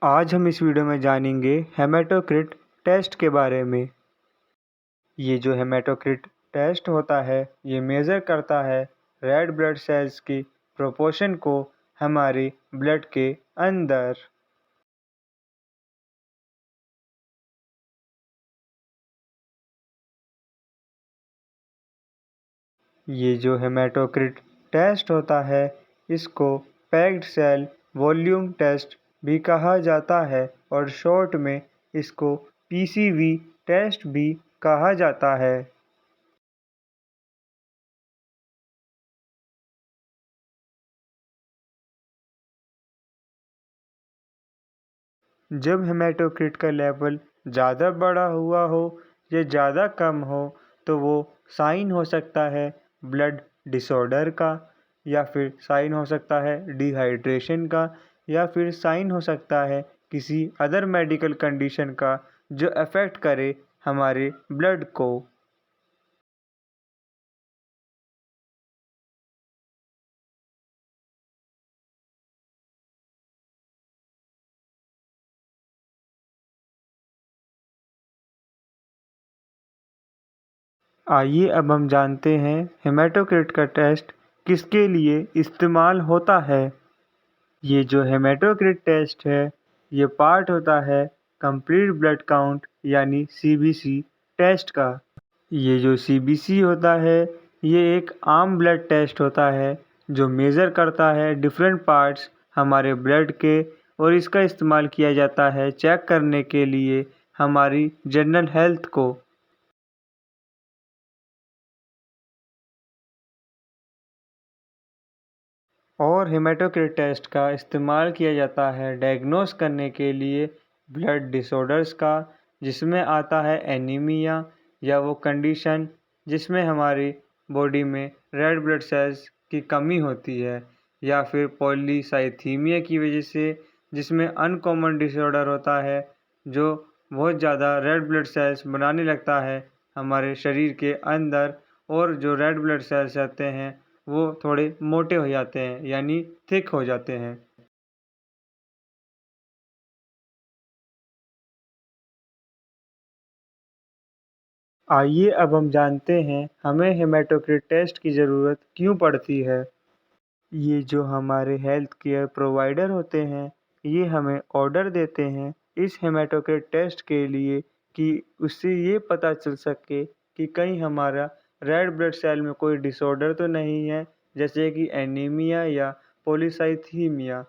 आज हम इस वीडियो में जानेंगे हेमेटोक्रिट टेस्ट के बारे में। ये जो हेमेटोक्रिट टेस्ट होता है ये मेज़र करता है रेड ब्लड सेल्स की प्रोपोर्शन को हमारे ब्लड के अंदर। ये जो हेमेटोक्रिट टेस्ट होता है इसको पैक्ड सेल वॉल्यूम टेस्ट भी कहा जाता है और शॉर्ट में इसको पीसीवी टेस्ट भी कहा जाता है। जब हेमेटोक्रिट का लेवल ज़्यादा बड़ा हुआ हो या ज़्यादा कम हो तो वो साइन हो सकता है ब्लड डिसऑर्डर का, या फिर साइन हो सकता है डिहाइड्रेशन का, या फिर साइन हो सकता है किसी अदर मेडिकल कंडीशन का जो अफेक्ट करे हमारे ब्लड को। आइए अब हम जानते हैं हेमेटोक्रिट का टेस्ट किसके लिए इस्तेमाल होता है। ये जो हेमेटोक्रिट टेस्ट है ये पार्ट होता है कंप्लीट ब्लड काउंट यानी सीबीसी टेस्ट का। ये जो सीबीसी होता है ये एक आम ब्लड टेस्ट होता है जो मेज़र करता है डिफरेंट पार्ट्स हमारे ब्लड के, और इसका इस्तेमाल किया जाता है चेक करने के लिए हमारी जनरल हेल्थ को। और हेमेटोक्रिट टेस्ट का इस्तेमाल किया जाता है डायग्नोस करने के लिए ब्लड डिसऑर्डर्स का, जिसमें आता है एनीमिया, या वो कंडीशन जिसमें हमारी बॉडी में रेड ब्लड सेल्स की कमी होती है, या फिर पॉलीसाइथीमिया की वजह से जिसमें अनकॉमन डिसऑर्डर होता है जो बहुत ज़्यादा रेड ब्लड सेल्स बनाने लगता है हमारे शरीर के अंदर, और जो रेड ब्लड सेल्स रहते हैं वो थोड़े मोटे हो जाते हैं यानी थिक हो जाते हैं। आइए अब हम जानते हैं हमें हेमेटोक्रिट टेस्ट की ज़रूरत क्यों पड़ती है। ये जो हमारे हेल्थ केयर प्रोवाइडर होते हैं ये हमें ऑर्डर देते हैं इस हेमेटोक्रिट टेस्ट के लिए कि उससे ये पता चल सके कि कहीं हमारा रेड ब्लड सेल में कोई डिसऑर्डर तो नहीं है, जैसे कि एनीमिया या पॉलीसाइथीमिया।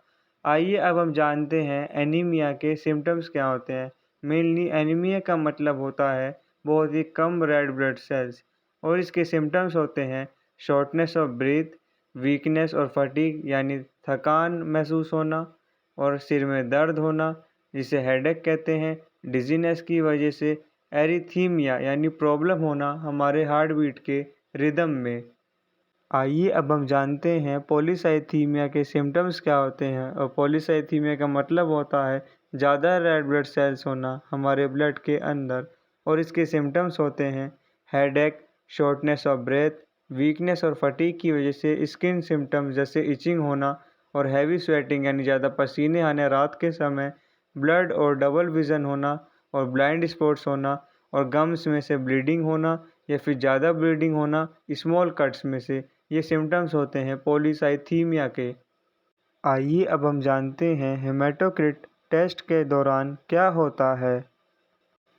आइए अब हम जानते हैं एनीमिया के सिम्टम्स क्या होते हैं। मेनली एनीमिया का मतलब होता है बहुत ही कम रेड ब्लड सेल्स, और इसके सिम्टम्स होते हैं शॉर्टनेस ऑफ ब्रीथ, वीकनेस और फटीग यानी थकान महसूस होना, और सिर में दर्द होना जिसे हेडेक कहते हैं, डिजीनेस की वजह से एरिथीमिया यानी प्रॉब्लम होना हमारे हार्ट बीट के रिदम में। आइए अब हम जानते हैं पॉलीसाइथीमिया के सिम्टम्स क्या होते हैं, और पॉलीसाइथीमिया का मतलब होता है ज़्यादा रेड ब्लड सेल्स होना हमारे ब्लड के अंदर, और इसके सिम्टम्स होते हैं headache, shortness of breath, weakness और फटीग की वजह से स्किन सिम्टम्स जैसे इचिंग होना, और हैवी स्वेटिंग यानी ज़्यादा पसीने आने रात के समय, ब्लड और डबल विज़न होना, और ब्लाइंड स्पॉट्स होना, और गम्स में से ब्लीडिंग होना या फिर ज़्यादा ब्लीडिंग होना स्मॉल कट्स में से, ये सिम्टम्स होते हैं पॉलीसाइथीमिया के। आइए अब हम जानते हैं हेमेटोक्रिट टेस्ट के दौरान क्या होता है।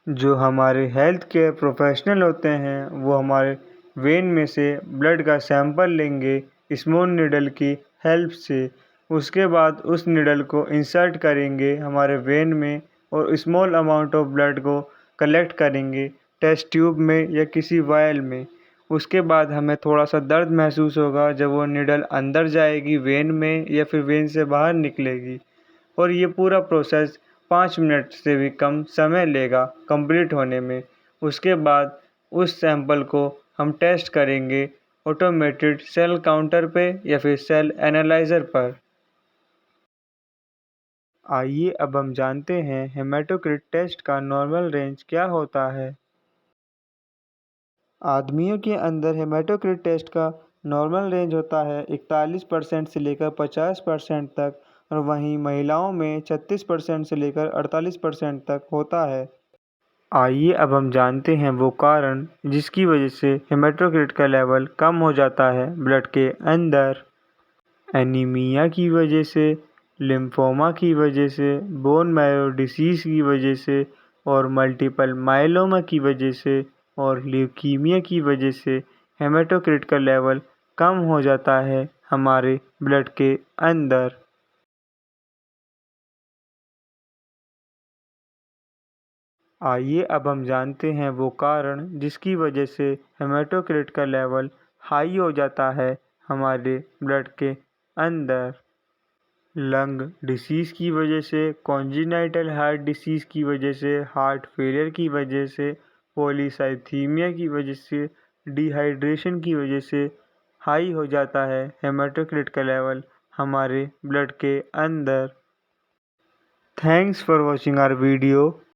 जो हमारे हेल्थ केयर प्रोफेशनल होते हैं वो हमारे वेन में से ब्लड का सैंपल लेंगे स्मॉल निडल की हेल्प से। उसके बाद उस निडल को इंसर्ट करेंगे हमारे वेन में और स्मॉल अमाउंट ऑफ ब्लड को कलेक्ट करेंगे टेस्ट ट्यूब में या किसी वायल में। उसके बाद हमें थोड़ा सा दर्द महसूस होगा जब वो निडल अंदर जाएगी वेन में या फिर वेन से बाहर निकलेगी, और ये पूरा प्रोसेस 5 मिनट से भी कम समय लेगा कंप्लीट होने में। उसके बाद उस सैंपल को हम टेस्ट करेंगे ऑटोमेटेड सेल काउंटर पे या फिर सेल एनालाइज़र पर। आइए अब हम जानते हैं हेमेटोक्रिट टेस्ट का नॉर्मल रेंज क्या होता है। आदमियों के अंदर हेमेटोक्रिट टेस्ट का नॉर्मल रेंज होता है 41% से लेकर 50% तक, और वहीं महिलाओं में 36% से लेकर 48% तक होता है। आइए अब हम जानते हैं वो कारण जिसकी वजह से हेमेटोक्रिट का लेवल कम हो जाता है ब्लड के अंदर। एनीमिया की वजह से, लिम्फोमा की वजह से, बोन मैरो डिसीज़ की वजह से और मल्टीपल मायलोमा की वजह से और ल्यूकीमिया की वजह से हेमेटोक्रिट का लेवल कम हो जाता है हमारे ब्लड के अंदर। आइए अब हम जानते हैं वो कारण जिसकी वजह से हेमेटोक्रिट का लेवल हाई हो जाता है हमारे ब्लड के अंदर। लंग डिसीज़ की वजह से, कॉन्जिनाइटल हार्ट डिसीज़ की वजह से, हार्ट फेलियर की वजह से, पॉलीसाइथीमिया की वजह से, डिहाइड्रेशन की वजह से हाई हो जाता है हेमेटोक्रिट का लेवल हमारे ब्लड के अंदर। Thanks for watching our video.